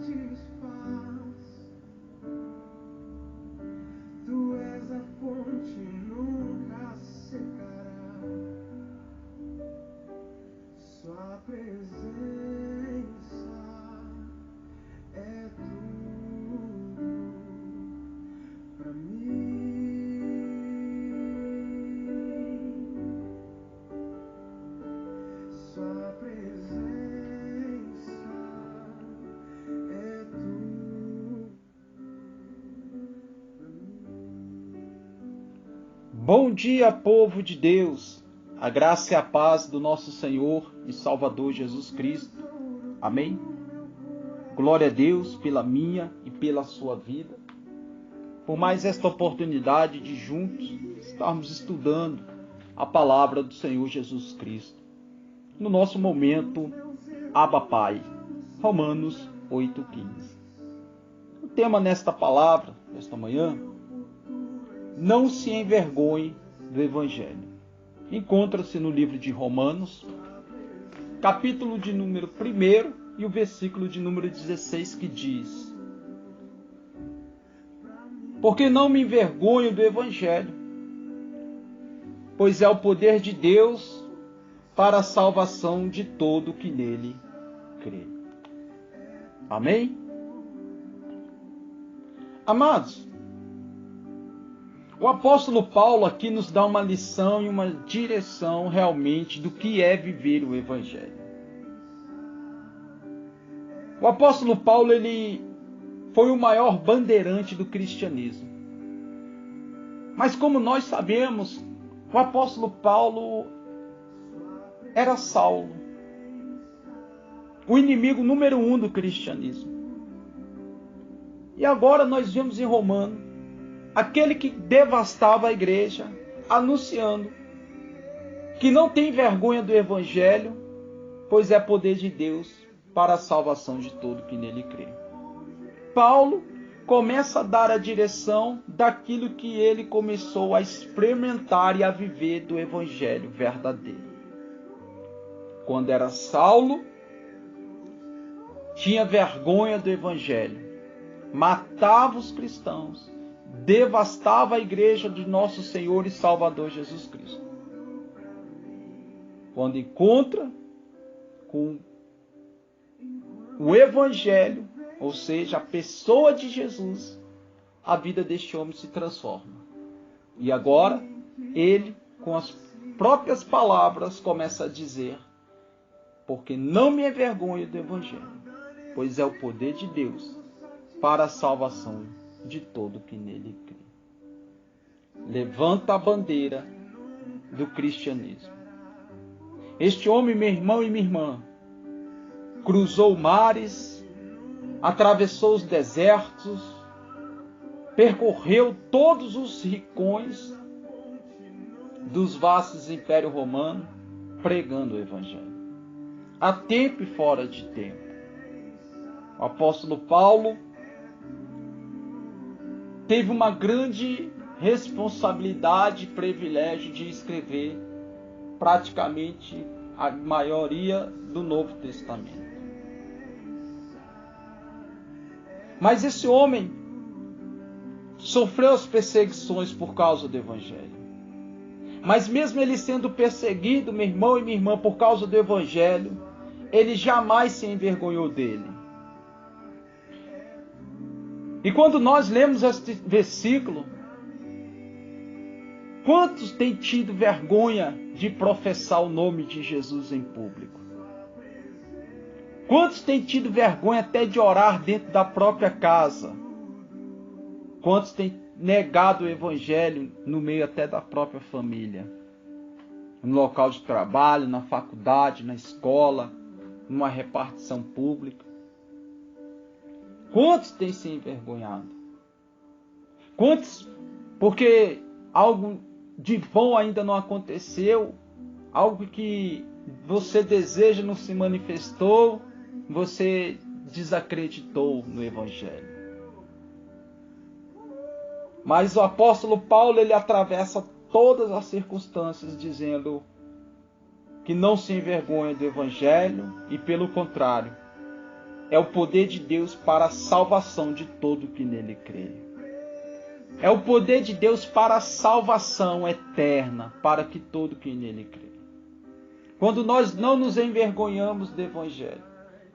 satisfaz. Tu és a fonte, nunca secará. Sua presença é tudo pra mim. Sua presença é tudo pra mim. Bom dia, povo de Deus. A graça e a paz do nosso Senhor e Salvador Jesus Cristo. Amém? Glória a Deus pela minha e pela sua vida. Por mais esta oportunidade de juntos estarmos estudando a palavra do Senhor Jesus Cristo. No nosso momento, Abba Pai, Romanos 8,15. O tema nesta palavra, nesta manhã, não se envergonhe do Evangelho. Encontra-se no livro de Romanos, capítulo de número 1 e o versículo de número 16, que diz: porque não me envergonho do Evangelho, pois é o poder de Deus para a salvação de todo que nele crê. Amém? Amados, o apóstolo Paulo aqui nos dá uma lição e uma direção realmente do que é viver o Evangelho. O apóstolo Paulo, ele foi o maior bandeirante do cristianismo. Mas como nós sabemos, o apóstolo Paulo era Saulo, o inimigo número 1 do cristianismo. E agora nós vemos em Romanos aquele que devastava a igreja, anunciando que não tem vergonha do Evangelho, pois é poder de Deus para a salvação de todo que nele crê. Paulo começa a dar a direção daquilo que ele começou a experimentar e a viver do Evangelho verdadeiro. Quando era Saulo, tinha vergonha do Evangelho, matava os cristãos, devastava a igreja de nosso Senhor e Salvador Jesus Cristo. Quando encontra com o Evangelho, ou seja, a pessoa de Jesus, a vida deste homem se transforma. E agora, ele, com as próprias palavras, começa a dizer: porque não me envergonho do Evangelho, pois é o poder de Deus para a salvação de todo que nele crê. Levanta a bandeira do cristianismo. Este homem, meu irmão e minha irmã, cruzou mares, atravessou os desertos, percorreu todos os rincões dos vastos impérios romanos, pregando o Evangelho, a tempo e fora de tempo. O apóstolo Paulo teve uma grande responsabilidade e privilégio de escrever praticamente a maioria do Novo Testamento. Mas esse homem sofreu as perseguições por causa do Evangelho. Mas mesmo ele sendo perseguido, meu irmão e minha irmã, por causa do Evangelho, ele jamais se envergonhou dele. E quando nós lemos este versículo, quantos têm tido vergonha de professar o nome de Jesus em público? Quantos têm tido vergonha até de orar dentro da própria casa? Quantos têm negado o Evangelho no meio até da própria família? No local de trabalho, na faculdade, na escola, numa repartição pública? Quantos têm se envergonhado? Quantos, porque algo de bom ainda não aconteceu, algo que você deseja não se manifestou, você desacreditou no Evangelho. Mas o apóstolo Paulo, ele atravessa todas as circunstâncias dizendo que não se envergonha do Evangelho e, pelo contrário, é o poder de Deus para a salvação de todo que nele crê. É o poder de Deus para a salvação eterna, para que todo que nele crê. Quando nós não nos envergonhamos do Evangelho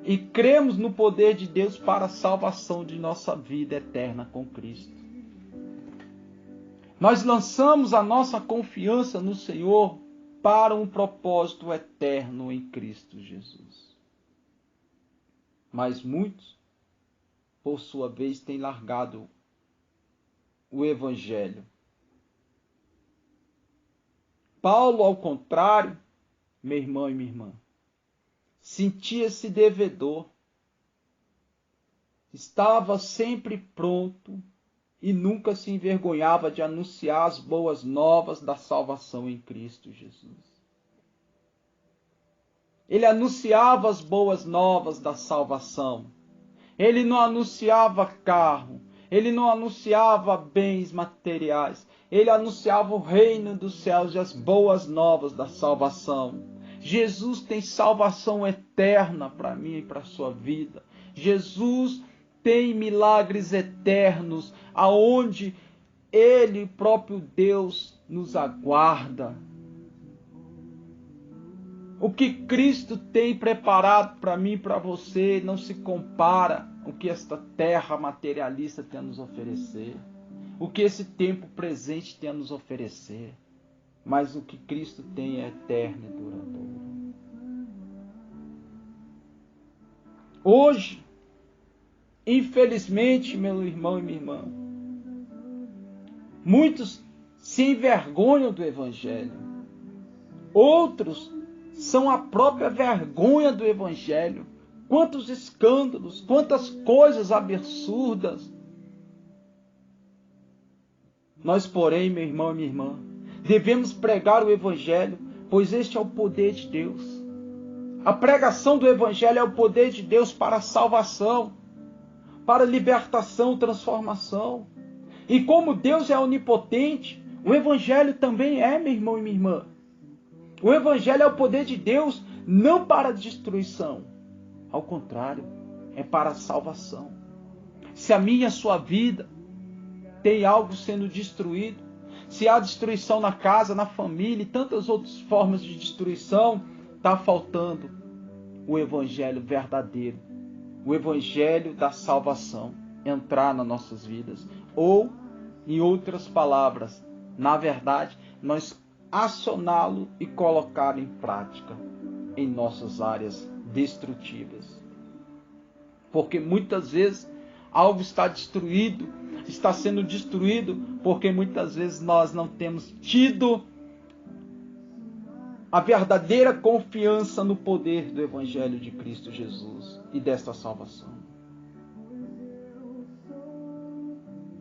e cremos no poder de Deus para a salvação de nossa vida eterna com Cristo, nós lançamos a nossa confiança no Senhor para um propósito eterno em Cristo Jesus. Mas muitos, por sua vez, têm largado o Evangelho. Paulo, ao contrário, meu irmão e minha irmã, sentia-se devedor, estava sempre pronto e nunca se envergonhava de anunciar as boas novas da salvação em Cristo Jesus. Ele anunciava as boas novas da salvação. Ele não anunciava carro, ele não anunciava bens materiais, ele anunciava o reino dos céus e as boas novas da salvação. Jesus tem salvação eterna para mim e para a sua vida. Jesus tem milagres eternos, aonde Ele, próprio Deus, nos aguarda. O que Cristo tem preparado para mim e para você não se compara ao que esta terra materialista tem a nos oferecer, o que esse tempo presente tem a nos oferecer. Mas o que Cristo tem é eterno e duradouro. Hoje, infelizmente, meu irmão e minha irmã, muitos se envergonham do Evangelho. Outros são a própria vergonha do Evangelho. Quantos escândalos, quantas coisas absurdas. Nós, porém, meu irmão e minha irmã, devemos pregar o Evangelho, pois este é o poder de Deus. A pregação do Evangelho é o poder de Deus para a salvação, para a libertação, transformação. E como Deus é onipotente, o Evangelho também é, meu irmão e minha irmã. O Evangelho é o poder de Deus não para a destruição. Ao contrário, é para a salvação. Se a minha e a sua vida tem algo sendo destruído, se há destruição na casa, na família e tantas outras formas de destruição, está faltando o Evangelho verdadeiro, o Evangelho da salvação entrar nas nossas vidas. Ou, em outras palavras, na verdade, nós acioná-lo e colocá-lo em prática em nossas áreas destrutivas. Porque muitas vezes algo está destruído, está sendo destruído, porque muitas vezes nós não temos tido a verdadeira confiança no poder do Evangelho de Cristo Jesus e desta salvação.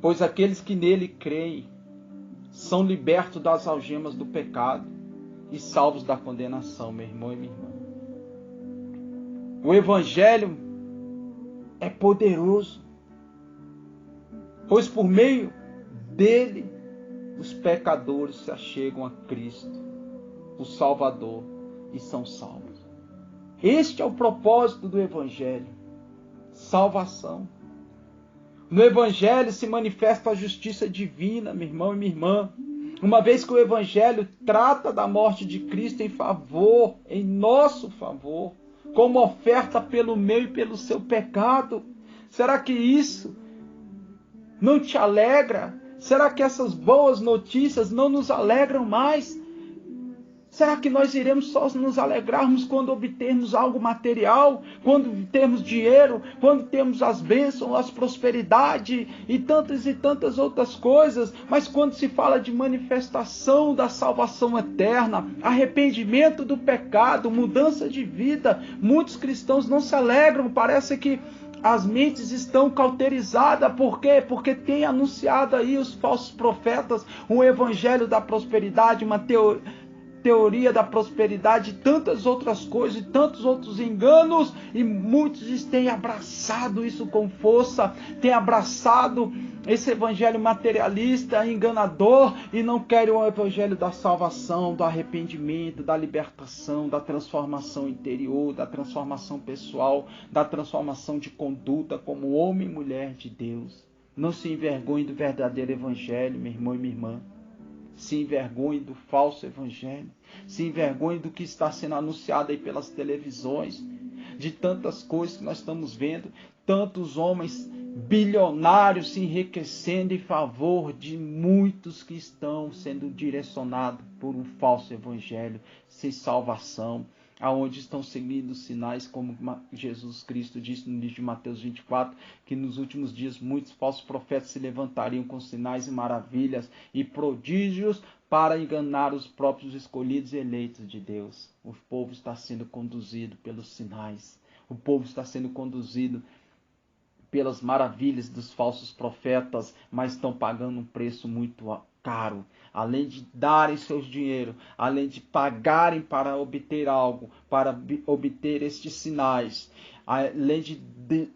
Pois aqueles que nele creem são libertos das algemas do pecado e salvos da condenação, meu irmão e minha irmã. O Evangelho é poderoso, pois por meio dele os pecadores se achegam a Cristo, o Salvador, e são salvos. Este é o propósito do Evangelho, salvação. No Evangelho se manifesta a justiça divina, meu irmão e minha irmã. Uma vez que o Evangelho trata da morte de Cristo em favor, em nosso favor, como oferta pelo meu e pelo seu pecado. Será que isso não te alegra? Será que essas boas notícias não nos alegram mais? Será que nós iremos só nos alegrarmos quando obtermos algo material, quando termos dinheiro, quando temos as bênçãos, as prosperidade e tantas outras coisas? Mas quando se fala de manifestação da salvação eterna, arrependimento do pecado, mudança de vida, muitos cristãos não se alegram. Parece que as mentes estão cauterizadas. Por quê? Porque tem anunciado aí os falsos profetas um evangelho da prosperidade, uma teoria da prosperidade, tantas outras coisas e tantos outros enganos, e muitos têm abraçado isso com força, têm abraçado esse evangelho materialista, enganador, e não querem o evangelho da salvação, do arrependimento, da libertação, da transformação interior, da transformação pessoal, da transformação de conduta como homem e mulher de Deus. Não se envergonhe do verdadeiro evangelho, meu irmão e minha irmã. Se envergonhe do falso evangelho. Se envergonhe do que está sendo anunciado aí pelas televisões, de tantas coisas que nós estamos vendo, tantos homens bilionários se enriquecendo em favor de muitos que estão sendo direcionados por um falso evangelho, sem salvação, aonde estão seguindo sinais, como Jesus Cristo disse no livro de Mateus 24, que nos últimos dias muitos falsos profetas se levantariam com sinais e maravilhas e prodígios para enganar os próprios escolhidos e eleitos de Deus. O povo está sendo conduzido pelos sinais, o povo está sendo conduzido pelas maravilhas dos falsos profetas, mas estão pagando um preço muito caro. Além de darem seus dinheiro, além de pagarem para obter algo, para obter estes sinais, além de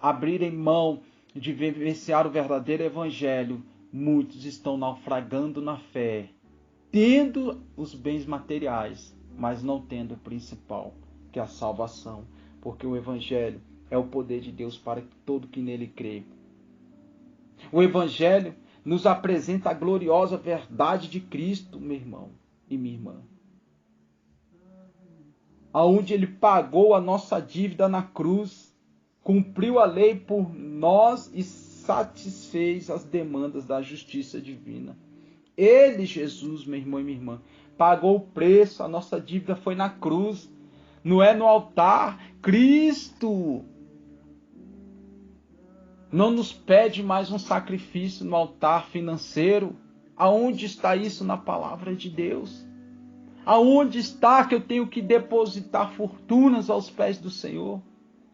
abrirem mão de vivenciar o verdadeiro evangelho, muitos estão naufragando na fé, tendo os bens materiais, mas não tendo o principal, que é a salvação, porque o evangelho é o poder de Deus para todo que nele crê. O evangelho nos apresenta a gloriosa verdade de Cristo, meu irmão e minha irmã. Aonde ele pagou a nossa dívida na cruz, cumpriu a lei por nós e satisfez as demandas da justiça divina. Ele, Jesus, meu irmão e minha irmã, pagou o preço, a nossa dívida foi na cruz, não é no altar. Cristo não nos pede mais um sacrifício no altar financeiro. Aonde está isso na palavra de Deus? Aonde está que eu tenho que depositar fortunas aos pés do Senhor?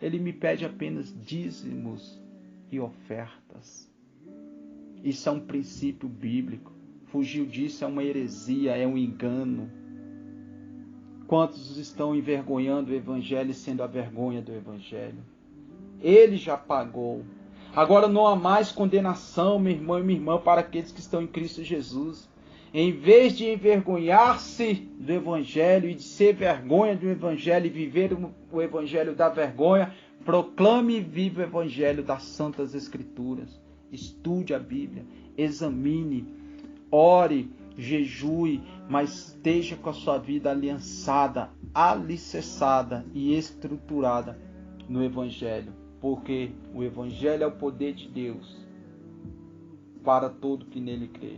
Ele me pede apenas dízimos e ofertas. Isso é um princípio bíblico. Fugir disso é uma heresia, é um engano. Quantos estão envergonhando o evangelho e sendo a vergonha do evangelho? Ele já pagou. Agora não há mais condenação, meu irmão e minha irmã, para aqueles que estão em Cristo Jesus. Em vez de envergonhar-se do evangelho e de ser vergonha do evangelho e viver o evangelho da vergonha, proclame e viva o evangelho das Santas Escrituras. Estude a Bíblia, examine, ore, jejue, mas esteja com a sua vida aliançada, alicerçada e estruturada no evangelho. Porque o evangelho é o poder de Deus para todo que nele crê.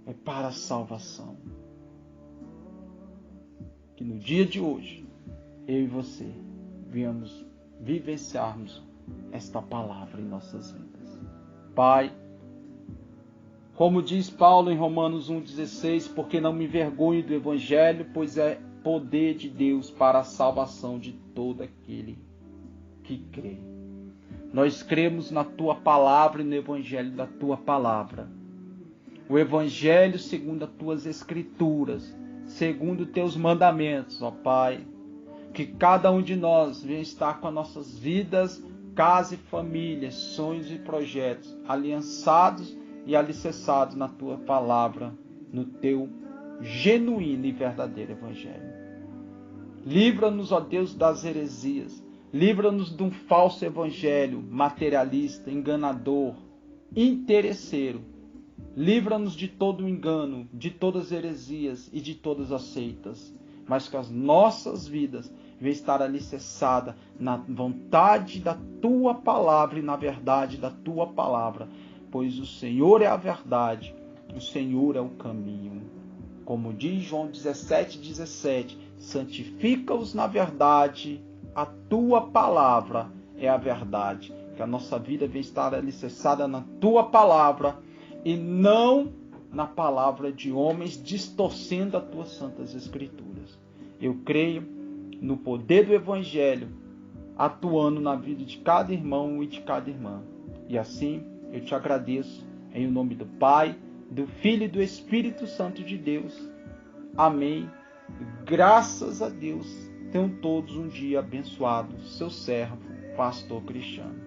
É para a salvação. Que no dia de hoje, eu e você, venhamos vivenciarmos esta palavra em nossas vidas. Pai, como diz Paulo em Romanos 1,16, porque não me envergonho do evangelho, pois é poder de Deus para a salvação de todo aquele que crê. Nós cremos na tua palavra e no evangelho da tua palavra. O evangelho segundo as tuas escrituras, segundo os teus mandamentos, ó Pai. Que cada um de nós venha estar com as nossas vidas, casa e família, sonhos e projetos, aliançados e alicerçados na tua palavra, no teu genuíno e verdadeiro evangelho. Livra-nos, ó Deus, das heresias. Livra-nos de um falso evangelho materialista, enganador, interesseiro. Livra-nos de todo o engano, de todas as heresias e de todas as seitas. Mas que as nossas vidas venham estar alicerçadas na vontade da tua palavra e na verdade da tua palavra. Pois o Senhor é a verdade, o Senhor é o caminho. Como diz João 17:17, santifica-os na verdade. A tua palavra é a verdade. Que a nossa vida venha estar alicerçada na tua palavra e não na palavra de homens distorcendo as tuas santas escrituras. Eu creio no poder do evangelho atuando na vida de cada irmão e de cada irmã. E assim eu te agradeço em nome do Pai, do Filho e do Espírito Santo de Deus. Amém. Graças a Deus. Tenham todos um dia abençoado. Seu servo, Pastor Cristiano.